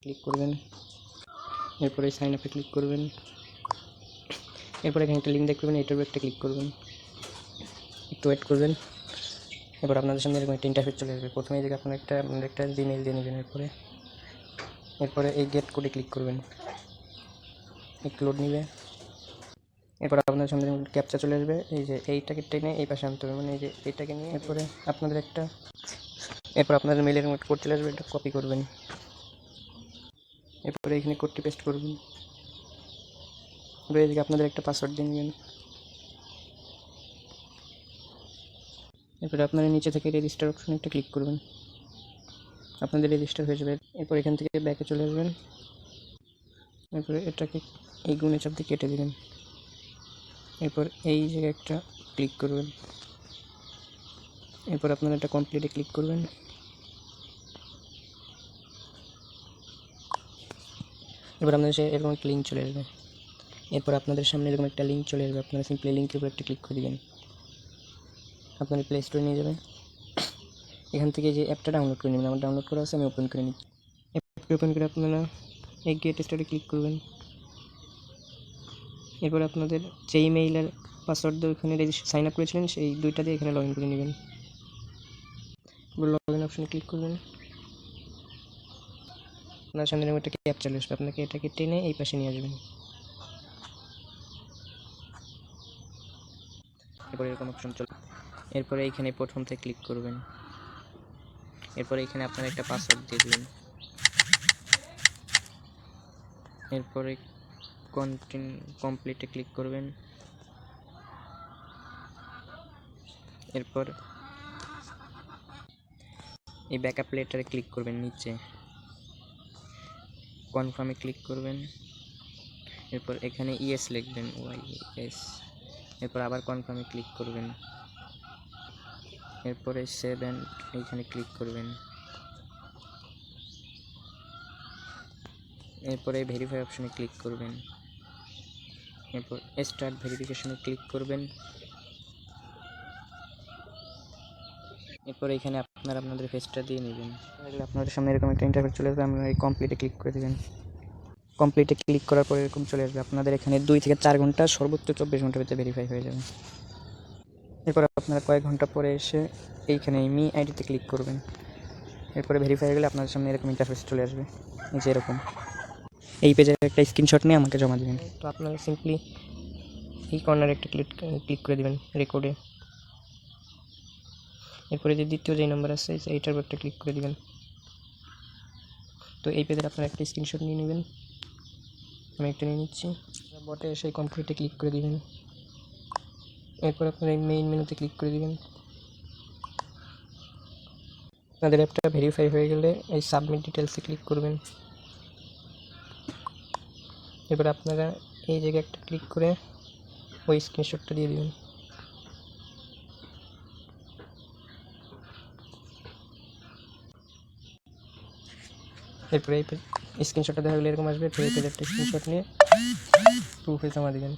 Click করবেন। এরপরে sign আপে ক্লিক করবেন। এরপরে এখানে একটা লিঙ্ক দেখতে পাবেন, এটার উপর একটা ক্লিক করবেন, একটু ওয়েট করবেন। এবার আপনাদের সামনে এরকম একটা ইন্টারফেস চলে আসবে। প্রথমে এই জায়গায় আপনার একটা জিমেইল দিয়ে নেবেন। এরপরে এই গেট কোডে ক্লিক করবেন, একটু লোড নেবে। এরপর আপনাদের সামনে ক্যাপচা চলে আসবে, এই যে এইটাকে টেনে এই পাশে আনতে হবে, মানে এই যে এইটাকে নিয়ে এরপর আপনাদের মেলের কোড চলে আসবে, এটা কপি করবেন। এরপরে এখানে কোডটি পেস্ট করবেন। এবার এদিকে আপনাদের একটা পাসওয়ার্ড দিয়ে নেবেন। এরপরে আপনারা নিচে থেকে রেজিস্টার অপশনে একটা ক্লিক করবেন, আপনাদের রেজিস্টার হয়ে যাবে। এরপর এখান থেকে ব্যাকে চলে আসবেন। এরপরে এটাকে এই গুণে চাপ দিয়ে কেটে দেবেন। এরপর এই জায়গায় একটা ক্লিক করবেন। এরপর আপনারা এটা কমপ্লিটে ক্লিক করবেন। এরপর আপনাদের এরকম একটা লিঙ্ক চলে আসবে। এরপর আপনাদের সামনে এরকম একটা লিঙ্ক চলে আসবে, আপনারা সিম্পলি লিঙ্কের উপর একটা ক্লিক করে দেবেন, আপনার প্লে স্টোরে নিয়ে যাবে। এখান থেকে যে অ্যাপটা ডাউনলোড করে নেবেন, আমার ডাউনলোড করা আছে, আমি ওপেন করে নিচ্ছি। অ্যাপটি ওপেন করে আপনারা এই গেট স্টার্টে ক্লিক করবেন। এরপর আপনাদের যে ইমেইল আর পাসওয়ার্ড দিয়ে ওখানে সাইন আপ করেছিলেন সেই দুইটা দিয়ে এখানে লগ ইন করে নেবেন। লগ ইন অপশনে ক্লিক করবেন। আপনার সামনে এরকম একটা অ্যাপ চলে আসবে, আপনাকে এটাকে টেনে এই পাশে নিয়ে আসবেন। এরপরে এরকম অপশন চলে, এরপরে এইখানে প্রথম থেকে ক্লিক করবেন। এরপরে এখানে আপনারা একটা পাসওয়ার্ড দিয়ে দেবেন। এরপরে কমপ্লিটে ক্লিক করবেন। এরপর এই ব্যাকআপ লেটারে ক্লিক করবেন, নিচে কনফার্মে ক্লিক করবেন। এরপর এখানে ইয়েস লিখবেন, YES। এরপর আবার কনফার্মে ক্লিক করবেন। এরপরে সেভ এন্ড এইখানে ক্লিক করবেন। এরপরে ভেরিফাই অপশনে ক্লিক করবেন। এরপর স্টার্ট ভেরিফিকেশনে ক্লিক করবেন। এরপর এখানে আপনারা আপনাদের ফেসটা দিয়ে নেবেন। আপনাদের সামনে এরকম একটা ইন্টারফেস চলে আসবে, আপনারা এই কমপ্লিটে ক্লিক করে দেবেন। কমপ্লিটে ক্লিক করার পর এরকম চলে আসবে, আপনাদের এখানে 2 থেকে 4 ঘন্টা, সর্বোচ্চ 24 ঘন্টার ভিতরে ভেরিফাই হয়ে যাবে। এরপর আপনারা কয়েক ঘন্টা পরে এসে এইখানে মি আইডিতে ক্লিক করবেন। এরপরে ভেরিফাই হয়ে গেলে আপনাদের সামনে এরকম ইন্টারফেস চলে আসবে, নিচে এরকম। এই পেজের একটা স্ক্রিনশট নিয়ে আমাকে জমা দেবেন। তো আপনারা সিম্পলি এই কর্নারে একটা ক্লিক করে দেবেন রেকর্ডে। এরপরে যে দ্বিতীয় যে নাম্বার আছে এইটার উপর একটা ক্লিক করে দেবেন। তো এই পেজের আপনারা একটা স্ক্রিনশট নিয়ে নেবেন, আমি একটা নিয়ে নিচ্ছি। বটে এসে কমপ্লিটে ক্লিক করে দেবেন। এরপর আপনারা এই মেইন মেনুতে ক্লিক করে দেবেন। আপনাদের অ্যাপটা ভেরিফাই হয়ে গেলে এই সাবমিট ডিটেলসে ক্লিক করবেন। এবার আপনারা এই জায়গায় একটা ক্লিক করে ওই স্ক্রিনশটটা দিয়ে দেবেন। এরপরে এই স্ক্রিনশটটা দেখা গেলে এরকম আসবে, ফের একটা স্ক্রিনশট নিয়ে প্রুফে জমা দেবেন।